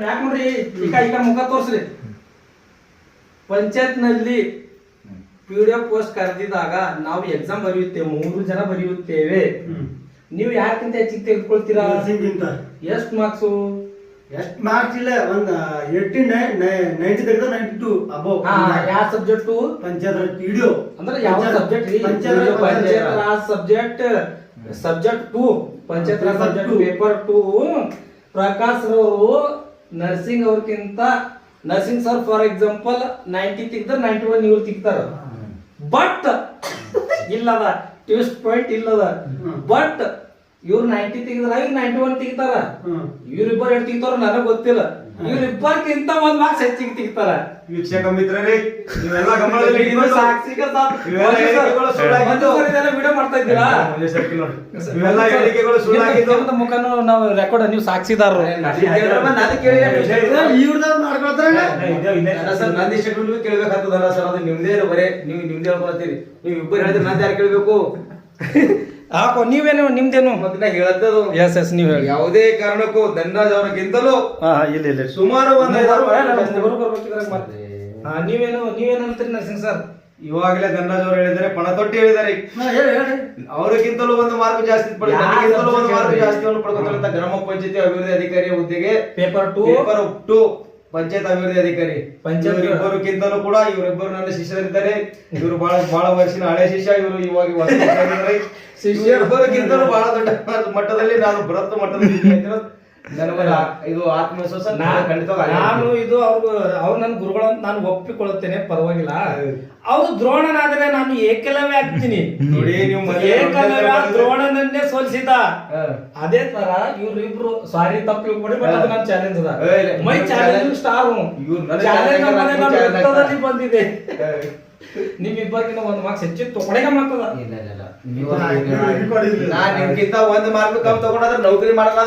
ಯಾಕೆ ನೋಡ್ರಿ ಈಗ ಈಗ ಮುಖ ತೋರ್ಸ್ರಿ. ಪಂಚಾಯತ್ ನಲ್ಲಿ PDF ಪೋಸ್ಟ್ ಕರೆದಿದಾಗ ನಾವು ಎಕ್ಸಾಮ್ ಬರೆಯುತ್ತೇವೆ, 3 ಜನ ಬರೆಯುತ್ತೇವೆ. ನೀವು ಯಾಕಿಂತ ಹೆಚ್ಚಿಗೆ ತೆಗೆದುಕೊಳ್ತೀರಾ? ಎಷ್ಟು ಮಾರ್ಕ್ಸು? ಎಷ್ಟು ಮಾರ್ಕ್ಸ್ ಇಲ್ಲ, ಒಂದು 90 ತೆಗೆದ 92 ಅಬೌವ್. ಯಾವ ಸಬ್ಜೆಕ್ಟ್? ಪಂಚಾಯತ್ ವಿಡಿಯೋ ಅಂದ್ರೆ ಯಾವ subject? Panchayat raj subject 2 panchayat raj subject paper 2. Prakash ರವರು ನರ್ಸಿಂಗ್ ಅವ್ರಕ್ಕಿಂತ ನರ್ಸಿಂಗ್ ಸರ್ ಫಾರ್ ಎಕ್ಸಾಂಪಲ್ 90 ತೆಗ್ದ 91 ಇವ್ರು ತೆಗ್ತಾರ. ಬಟ್ ಇಲ್ಲದ ಟ್ವಿಸ್ಟ್ ಪಾಯಿಂಟ್ ಇಲ್ಲದ. ಬಟ್ ಇವ್ರು 90 ತೆಗಿದ್ರ ಇವ್ರು 91 ತೆಗಿತಾರ. ಇವ್ರಿಬ್ಬರು ಎಷ್ಟು ತೆಗಿತಾರ ನನಗ್ ಗೊತ್ತಿಲ್ಲ. ಇವ್ರಿಬ್ಬರ್ಕಿಂತ 1 ಮಾರ್ಕ್ಸ್ ಹೆಚ್ಚಿಗೆ ತೆಗಿತಾರ. ವೀಕ್ಷಕ ಮಿತ್ರರೇ, ನೀವೆಲ್ಲ ಗಮನದಲ್ಲಿ ಸಾಕ್ಷಿಗೆ ವಿಡಿಯೋ ಮಾಡ್ತಾ ಇದ್ದೀರಾ? ಇವೆಲ್ಲ ಹೇಳಿಕೆಗಳು ಸುಳ್ಳಾಗಿದ್ದು ಮುಖನು ನಾವು ರೆಕಾರ್ಡ್, ನೀವು ಸಾಕ್ಷಿದಾರರು. ಕೇಳ್ಬೇಕಾಗ್ತದಲ್ಲ ಸರ್, ಅದು ನಿಮ್ದೇ ಬರೇ ನೀವು ನಿಮ್ದೇ ಹೇಳ್ಕೊಳ್ತೀರಿ. ನೀವು ಇಬ್ಬರು ಹೇಳಿದ್ರೆ ನಾನು ಯಾರು ಕೇಳ್ಬೇಕು? ಹಾಕೋ ನೀವೇನು ನಿಮ್ದೇನು ಮೊದಲ ಹೇಳತ್ತದು. ಎಸ್ ನೀವು ಹೇಳಿ. ಯಾವುದೇ ಕಾರಣಕ್ಕೂ ಧನರಾಜ್ ಅವರಿಗಿಂತಲೂ ಇಲ್ಲ ಸುಮಾರು ನೀವೇನಂತೀರಿ ನರ್ಸಿಂಗ್ ಸರ್? ಇವಾಗಲೇ ಧನರಾಜ್ ಅವರು ಹೇಳಿದ್ದಾರೆ, ಪಣ ತೊಟ್ಟಿ ಹೇಳಿದ್ದಾರೆ. ಅವರಿಗಿಂತಲೂ 1 ಮಾರ್ಕ್ ಜಾಸ್ತಿ ನನಗಿಂತಲೂ 1 ಮಾರ್ಕ್ ಜಾಸ್ತಿಯನ್ನು ಪಡ್ಕೊತಾರೆ. ಗ್ರಾಮ ಪಂಚಾಯತಿ ಅಭಿವೃದ್ಧಿ ಅಧಿಕಾರಿ ಹುದ್ದೆಗೆ ಪೇಪರ್ 2 ಪಂಚಾಯತ್ ಅಭಿವೃದ್ಧಿ ಅಧಿಕಾರಿ. ಇವರಿಬ್ಬರಿಗಿಂತಲೂ ಕೂಡ ಇವರಿಬ್ಬರು ನನ್ನ ಶಿಷ್ಯರಿದ್ದಾರೆ. ಇವರು ಬಹಳ ವರ್ಷಿನ ಹಳೆ ಶಿಷ್ಯ. ಇವರು ಇವಾಗ ಶಿಷ್ಯರಿಬ್ಬರಿಗಿಂತಲೂ ಬಹಳ ದೊಡ್ಡ ಮಟ್ಟದಲ್ಲಿ ನಾನು ಬೃಹತ್ ಮಟ್ಟದಲ್ಲಿ ಇದು ಆತ್ಮವಿಶ್ವಾಸ ಖಂಡಿತವಾಗಿ. ನಾನು ಇದು ಅವ್ರು ನನ್ನ ಗುರುಗಳು ಅಂತ ನಾನು ಒಪ್ಪಿಕೊಳ್ಳುತ್ತೇನೆ, ಪರವಾಗಿಲ್ಲ. ಅವ್ರು ದ್ರೋಣನಾದ್ರೆ ನಾನು ಏಕಲವ್ಯ ಆಗ್ತೀನಿ. ನೋಡಿ, ನೀವು ಏಕಲವ್ಯ ದ್ರೋಣನನ್ನೇ ಸೋಲಿಸಿದ. ಅದೇ ತರ ಇವ್ರಿಬ್ರು ಸಾರಿ ತಪ್ಪಿ ನನ್ನ ಚಾಲೆಂಜ್ ಅದ. ಮೈ ಚಾಲೆಂಜ್ ಸ್ಟಾರ್ ಚಾಲೆಂಜ್ ಬಂದಿದೆ. ನಿಮ್ಮಿಬ್ಬರಿಗಿಂತ 1 ಮಾರ್ಕ್ಸ್ ಹೆಚ್ಚಿಗೆ ತಗೊಳಗ ಮಾತದ. ನಾನು ನಿಮ್ಗಿಂತ 1 ಮಾರ್ಕ್ ಕಮ್ಮಿ ತಗೊಂಡ್ರೆ ನೌಕರಿ ಮಾಡಲ್ಲ.